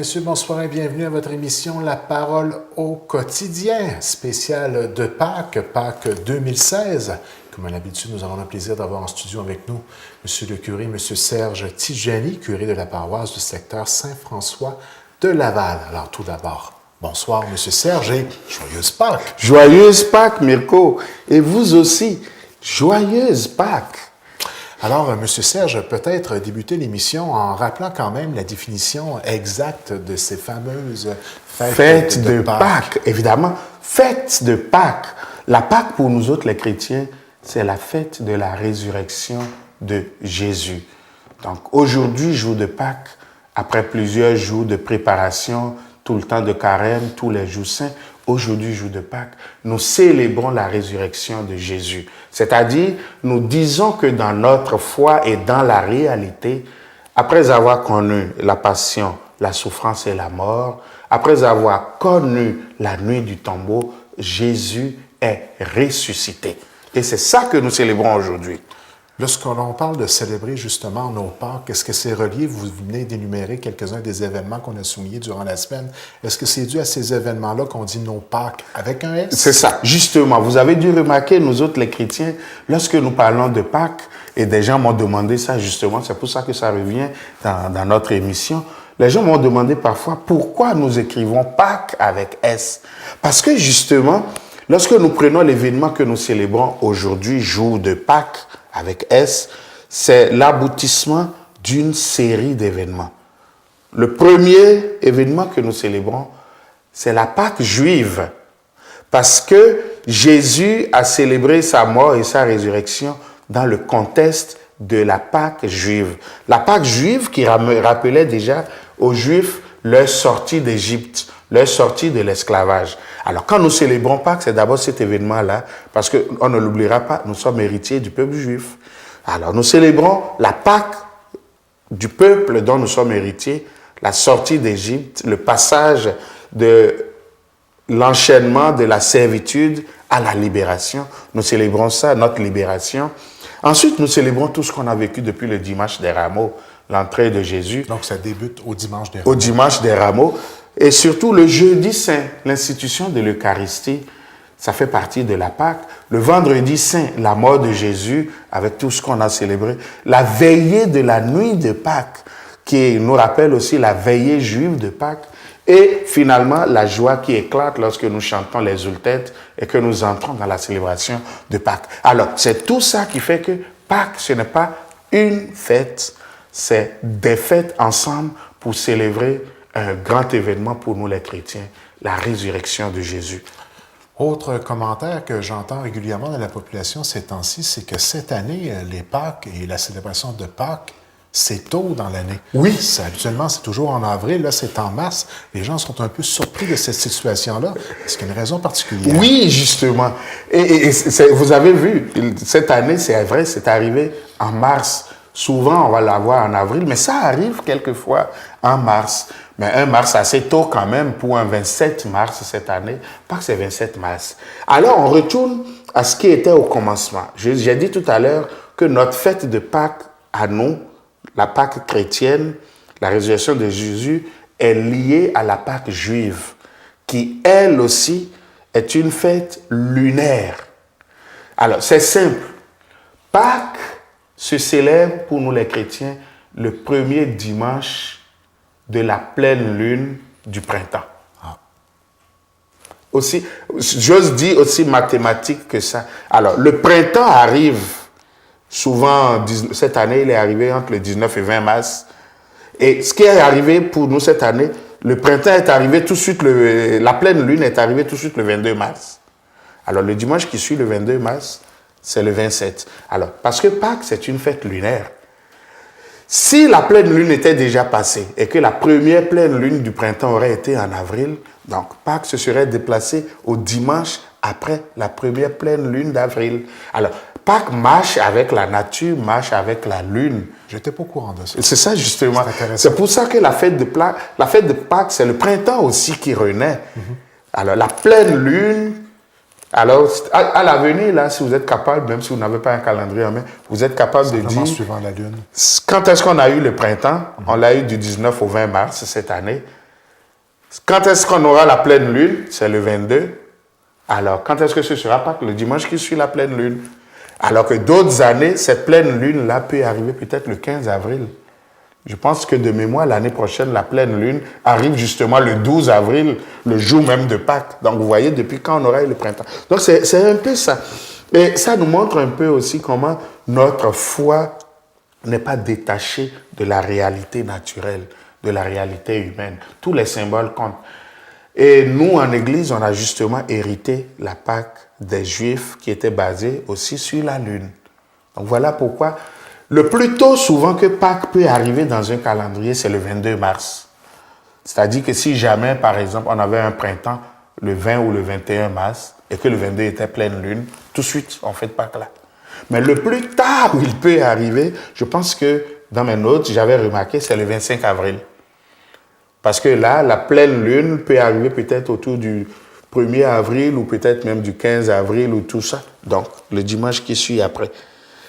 messieurs, bonsoir et bienvenue à votre émission La Parole au quotidien, spéciale de Pâques, Pâques 2016. Comme à l'habitude, nous avons le plaisir d'avoir en studio avec nous M. le curé, M. Serge Tijani, curé de la paroisse du secteur Saint-François de Laval. Alors tout d'abord, bonsoir M. Serge et joyeuse Pâques. Joyeuse Pâques, Mirko. Et vous aussi, joyeuse Pâques. Alors, M. Serge, peut-être débuter l'émission en rappelant quand même la définition exacte de ces fameuses fêtes de Pâques. Évidemment, fête de Pâques. La Pâques, pour nous autres, les chrétiens, c'est la fête de la résurrection de Jésus. Donc, aujourd'hui, jour de Pâques, après plusieurs jours de préparation, tout le temps de carême, tous les jours saints, aujourd'hui, jour de Pâques, nous célébrons la résurrection de Jésus. C'est-à-dire, nous disons que dans notre foi et dans la réalité, après avoir connu la passion, la souffrance et la mort, après avoir connu la nuit du tombeau, Jésus est ressuscité. Et c'est ça que nous célébrons aujourd'hui. Lorsque l'on parle de célébrer justement nos Pâques, est-ce que c'est relié, vous venez d'énumérer quelques-uns des événements qu'on a soulignés durant la semaine, est-ce que c'est dû à ces événements-là qu'on dit nos Pâques avec un S? C'est ça, justement. Vous avez dû remarquer, nous autres les chrétiens, lorsque nous parlons de Pâques, et des gens m'ont demandé ça justement, c'est pour ça que ça revient dans notre émission, les gens m'ont demandé parfois pourquoi nous écrivons Pâques avec S. Parce que justement, lorsque nous prenons l'événement que nous célébrons aujourd'hui, jour de Pâques, avec S, c'est l'aboutissement d'une série d'événements. Le premier événement que nous célébrons, c'est la Pâque juive, parce que Jésus a célébré sa mort et sa résurrection dans le contexte de la Pâque juive. La Pâque juive qui rappelait déjà aux Juifs leur sortie d'Égypte, leur sortie de l'esclavage. Alors, quand nous célébrons Pâques, c'est d'abord cet événement-là, parce qu'on ne l'oubliera pas, nous sommes héritiers du peuple juif. Alors, nous célébrons la Pâque du peuple dont nous sommes héritiers, la sortie d'Égypte, le passage de l'enchaînement de la servitude à la libération. Nous célébrons ça, notre libération. Ensuite, nous célébrons tout ce qu'on a vécu depuis le dimanche des Rameaux, l'entrée de Jésus. Donc, ça débute au dimanche des Rameaux. Au dimanche des Rameaux. Et surtout le jeudi saint, l'institution de l'Eucharistie, ça fait partie de la Pâque. Le vendredi saint, la mort de Jésus, avec tout ce qu'on a célébré. La veillée de la nuit de Pâques, qui nous rappelle aussi la veillée juive de Pâques. Et finalement, la joie qui éclate lorsque nous chantons les Zultètes et que nous entrons dans la célébration de Pâques. Alors, c'est tout ça qui fait que Pâques, ce n'est pas une fête, c'est des fêtes ensemble pour célébrer un grand événement pour nous les chrétiens, la résurrection de Jésus. Autre commentaire que j'entends régulièrement dans la population ces temps-ci, c'est que cette année, les Pâques et la célébration de Pâques, c'est tôt dans l'année. Oui. Habituellement, c'est toujours en avril, là, c'est en mars. Les gens sont un peu surpris de cette situation-là. Est-ce qu'il y a une raison particulière? Oui, justement. Et vous avez vu, cette année, c'est vrai, c'est arrivé en mars. Souvent, on va l'avoir en avril, mais ça arrive quelquefois en mars. Mais un mars assez tôt quand même pour un 27 mars cette année. Pas que c'est 27 mars. Alors, on retourne à ce qui était au commencement. J'ai dit tout à l'heure que notre fête de Pâques à nous, la Pâque chrétienne, la résurrection de Jésus, est liée à la Pâque juive, qui, elle aussi, est une fête lunaire. Alors, c'est simple. Pâques se célèbre pour nous les chrétiens le premier dimanche de la pleine lune du printemps. Aussi, j'ose dire aussi mathématique que ça. Alors, le printemps arrive souvent, cette année, il est arrivé entre le 19 et 20 mars. Et ce qui est arrivé pour nous cette année, le printemps est arrivé tout de suite, la pleine lune est arrivée tout de suite le 22 mars. Alors, le dimanche qui suit le 22 mars, c'est le 27. Alors, parce que Pâques, c'est une fête lunaire. Si la pleine lune était déjà passée et que la première pleine lune du printemps aurait été en avril, donc Pâques se serait déplacé au dimanche après la première pleine lune d'avril. Alors, Pâques marche avec la nature, marche avec la lune. J'étais pas au courant de ça. C'est ça justement. C'est pour ça que la fête de Pâques, c'est le printemps aussi qui renaît. Alors, la pleine lune. Alors, à l'avenir, là, si vous êtes capable, même si vous n'avez pas un calendrier en main, vous êtes capable de dire... suivant la lune. Quand est-ce qu'on a eu le printemps? On l'a eu du 19 au 20 mars cette année. Quand est-ce qu'on aura la pleine lune? C'est le 22. Alors, quand est-ce que ce sera Pâques? Le dimanche qui suit la pleine lune. Alors que d'autres années, cette pleine lune-là peut arriver peut-être le 15 avril. Je pense que de mémoire, l'année prochaine, la pleine lune arrive justement le 12 avril, le jour même de Pâques. Donc, vous voyez, depuis quand on aura eu le printemps. Donc, c'est un peu ça. Et ça nous montre un peu aussi comment notre foi n'est pas détachée de la réalité naturelle, de la réalité humaine. Tous les symboles comptent. Et nous, en Église, on a justement hérité la Pâque des Juifs qui était basée aussi sur la lune. Donc, voilà pourquoi le plus tôt souvent que Pâques peut arriver dans un calendrier, c'est le 22 mars. C'est-à-dire que si jamais, par exemple, on avait un printemps le 20 ou le 21 mars et que le 22 était pleine lune, tout de suite, on fait Pâques là. Mais le plus tard où il peut arriver, je pense que dans mes notes, j'avais remarqué, c'est le 25 avril. Parce que là, la pleine lune peut arriver peut-être autour du 1er avril ou peut-être même du 15 avril ou tout ça. Donc, le dimanche qui suit après.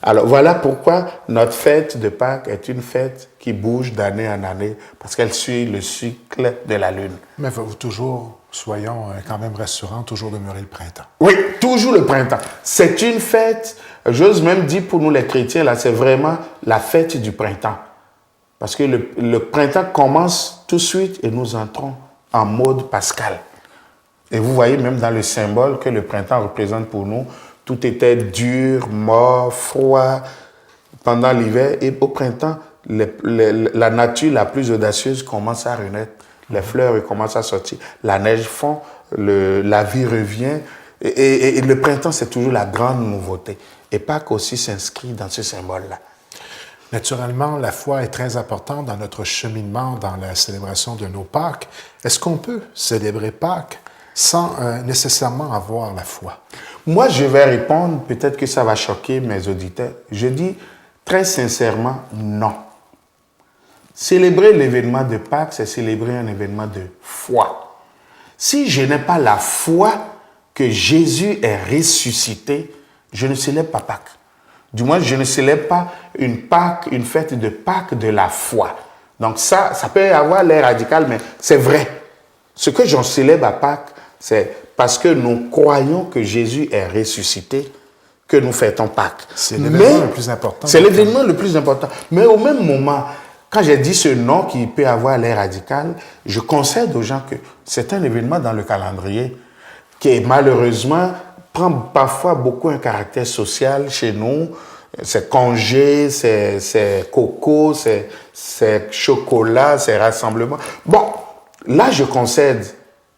Alors, voilà pourquoi notre fête de Pâques est une fête qui bouge d'année en année, parce qu'elle suit le cycle de la lune. Mais vous toujours, soyons quand même rassurants, toujours demeurer le printemps. Oui, toujours le printemps. C'est une fête, j'ose même dire pour nous les chrétiens, là, c'est vraiment la fête du printemps. Parce que le printemps commence tout de suite et nous entrons en mode pascal. Et vous voyez même dans le symbole que le printemps représente pour nous, tout était dur, mort, froid pendant l'hiver. Et au printemps, la nature la plus audacieuse commence à renaître. Les fleurs commencent à sortir. La neige fond, la vie revient. Et le printemps, c'est toujours la grande nouveauté. Et Pâques aussi s'inscrit dans ce symbole-là. Naturellement, la foi est très importante dans notre cheminement, dans la célébration de nos Pâques. Est-ce qu'on peut célébrer Pâques sans nécessairement avoir la foi? Moi, je vais répondre, peut-être que ça va choquer mes auditeurs. Je dis très sincèrement non. Célébrer l'événement de Pâques, c'est célébrer un événement de foi. Si je n'ai pas la foi que Jésus est ressuscité, je ne célèbre pas Pâques. Du moins, je ne célèbre pas une Pâques, une fête de Pâques de la foi. Donc ça peut avoir l'air radical, mais c'est vrai. Ce que j'en célèbre à Pâques, c'est parce que nous croyons que Jésus est ressuscité que nous fêtons Pâques. C'est l'événement le plus important. C'est l'événement le plus important. Mais au même moment, quand j'ai dit ce nom qui peut avoir l'air radical, je concède aux gens que c'est un événement dans le calendrier qui malheureusement prend parfois beaucoup un caractère social chez nous. C'est congé, c'est coco, c'est chocolat, c'est rassemblement. Bon, là je concède.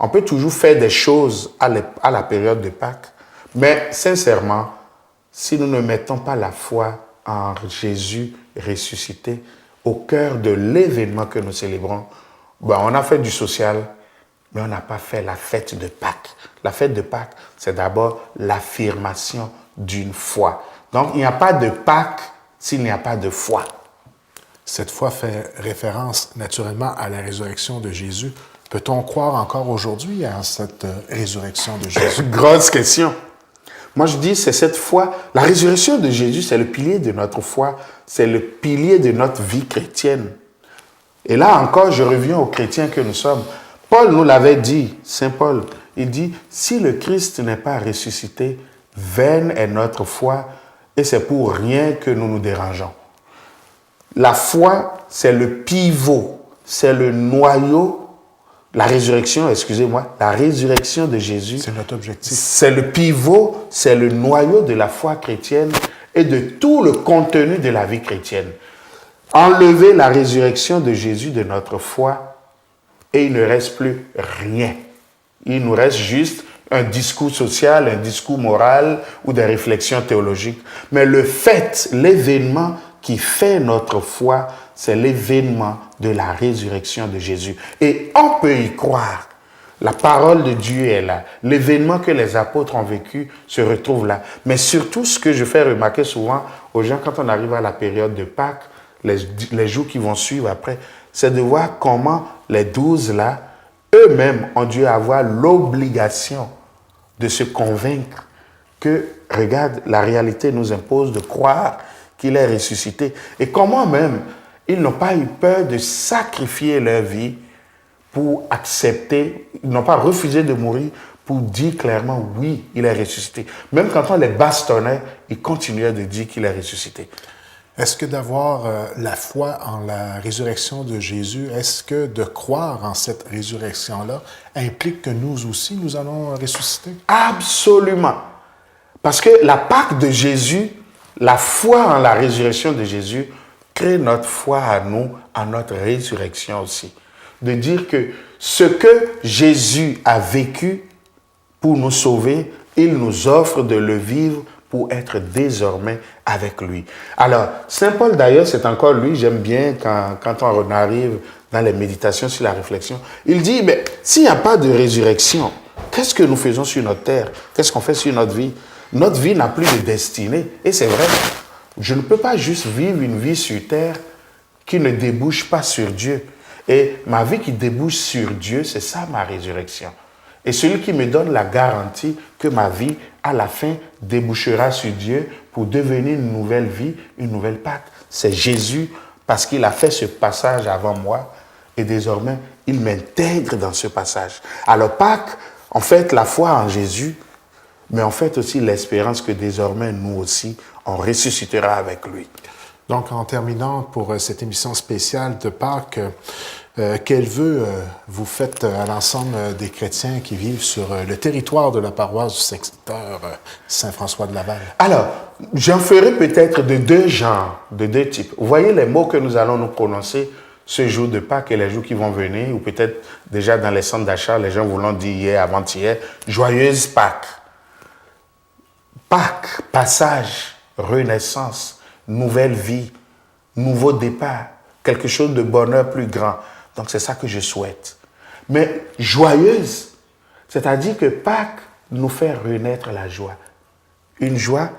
On peut toujours faire des choses à la période de Pâques, mais sincèrement, si nous ne mettons pas la foi en Jésus ressuscité au cœur de l'événement que nous célébrons, ben on a fait du social, mais on n'a pas fait la fête de Pâques. La fête de Pâques, c'est d'abord l'affirmation d'une foi. Donc, il n'y a pas de Pâques s'il n'y a pas de foi. Cette foi fait référence naturellement à la résurrection de Jésus. Peut-on croire encore aujourd'hui à cette résurrection de Jésus? Grosse question. Moi, je dis, c'est cette foi. La résurrection de Jésus, c'est le pilier de notre foi. C'est le pilier de notre vie chrétienne. Et là encore, je reviens aux chrétiens que nous sommes. Paul nous l'avait dit, Saint Paul, il dit, si le Christ n'est pas ressuscité, vaine est notre foi et c'est pour rien que nous nous dérangeons. La foi, c'est le pivot, c'est le noyau. La résurrection, excusez-moi, la résurrection de Jésus. C'est notre objectif. C'est le pivot, c'est le noyau de la foi chrétienne et de tout le contenu de la vie chrétienne. Enlever la résurrection de Jésus de notre foi et il ne reste plus rien. Il nous reste juste un discours social, un discours moral ou des réflexions théologiques. Mais le fait, l'événement qui fait notre foi, c'est l'événement de la résurrection de Jésus. Et on peut y croire. La parole de Dieu est là. L'événement que les apôtres ont vécu se retrouve là. Mais surtout, ce que je fais remarquer souvent aux gens quand on arrive à la période de Pâques, les jours qui vont suivre après, c'est de voir comment les 12 là, eux-mêmes ont dû avoir l'obligation de se convaincre que, regarde, la réalité nous impose de croire qu'il est ressuscité. Et comment même ils n'ont pas eu peur de sacrifier leur vie pour accepter, ils n'ont pas refusé de mourir pour dire clairement, oui, il est ressuscité. Même quand on les bastonnait, ils continuaient de dire qu'il est ressuscité. Est-ce que d'avoir la foi en la résurrection de Jésus, est-ce que de croire en cette résurrection-là implique que nous aussi, nous allons ressusciter? Absolument. Parce que la Pâque de Jésus, la foi en la résurrection de Jésus, crée notre foi à nous, en notre résurrection aussi. De dire que ce que Jésus a vécu pour nous sauver, il nous offre de le vivre pour être désormais avec lui. Alors, Saint Paul d'ailleurs, c'est encore lui, j'aime bien quand on arrive dans les méditations sur la réflexion, il dit, mais s'il n'y a pas de résurrection, qu'est-ce que nous faisons sur notre terre? Qu'est-ce qu'on fait sur notre vie? Notre vie n'a plus de destinée. Et c'est vrai, je ne peux pas juste vivre une vie sur terre qui ne débouche pas sur Dieu. Et ma vie qui débouche sur Dieu, c'est ça ma résurrection. Et celui qui me donne la garantie que ma vie, à la fin, débouchera sur Dieu pour devenir une nouvelle vie, une nouvelle Pâque, c'est Jésus, parce qu'il a fait ce passage avant moi et désormais, il m'intègre dans ce passage. Alors Pâques, en fait, la foi en Jésus, mais en fait aussi l'espérance que désormais, nous aussi, on ressuscitera avec lui. Donc, en terminant pour cette émission spéciale de Pâques, quel vœu vous faites à l'ensemble des chrétiens qui vivent sur le territoire de la paroisse du secteur Saint-François de Laval? Alors, j'en ferai peut-être de deux genres, de deux types. Vous voyez les mots que nous allons nous prononcer ce jour de Pâques et les jours qui vont venir, ou peut-être déjà dans les centres d'achat, les gens vous l'ont dit hier, avant-hier, joyeuse Pâques. Pâques, passage, renaissance, nouvelle vie, nouveau départ, quelque chose de bonheur plus grand. Donc c'est ça que je souhaite. Mais joyeuse, c'est-à-dire que Pâques nous fait renaître la joie. Une joie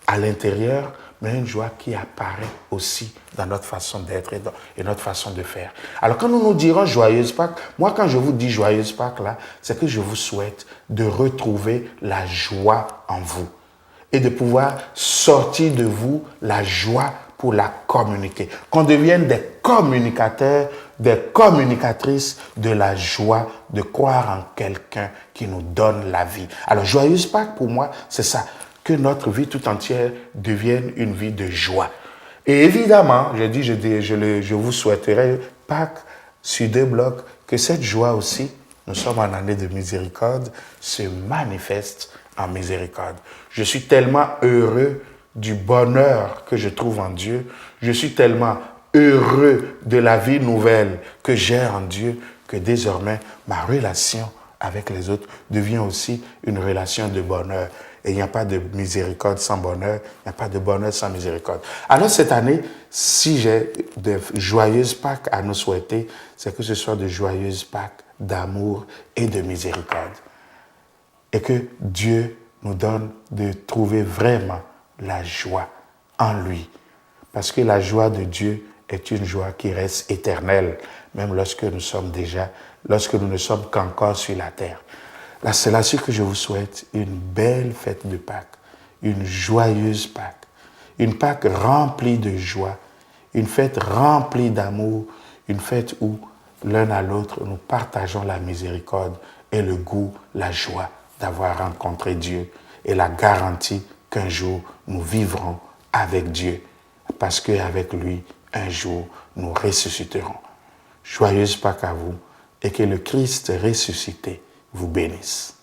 à l'intérieur, mais une joie qui apparaît aussi dans notre façon d'être et notre façon de faire. Alors quand nous nous dirons joyeuse Pâques, moi quand je vous dis joyeuse Pâques là, c'est que je vous souhaite de retrouver la joie en vous et de pouvoir sortir de vous la joie pour la communiquer. Qu'on devienne des communicateurs, des communicatrices de la joie, de croire en quelqu'un qui nous donne la vie. Alors, joyeuse Pâques, pour moi, c'est ça. Que notre vie tout entière devienne une vie de joie. Et évidemment, je vous souhaiterais, Pâques, sur 2 blocs, que cette joie aussi, nous sommes en année de miséricorde, se manifeste en miséricorde. Je suis tellement heureux du bonheur que je trouve en Dieu. Je suis tellement heureux de la vie nouvelle que j'ai en Dieu que désormais, ma relation avec les autres devient aussi une relation de bonheur. Et il n'y a pas de miséricorde sans bonheur, il n'y a pas de bonheur sans miséricorde. Alors cette année, si j'ai de joyeuses Pâques à nous souhaiter, c'est que ce soit de joyeuses Pâques d'amour et de miséricorde. Et que Dieu nous donne de trouver vraiment la joie en lui. Parce que la joie de Dieu est une joie qui reste éternelle, même lorsque nous ne sommes qu'encore sur la terre. Là, c'est là-dessus que je vous souhaite une belle fête de Pâques, une joyeuse Pâques, une Pâques remplie de joie, une fête remplie d'amour, une fête où l'un à l'autre nous partageons la miséricorde et le goût, la joie d'avoir rencontré Dieu et la garantie qu'un jour nous vivrons avec Dieu parce qu'avec lui, un jour, nous ressusciterons. Joyeuse Pâques à vous et que le Christ ressuscité vous bénisse.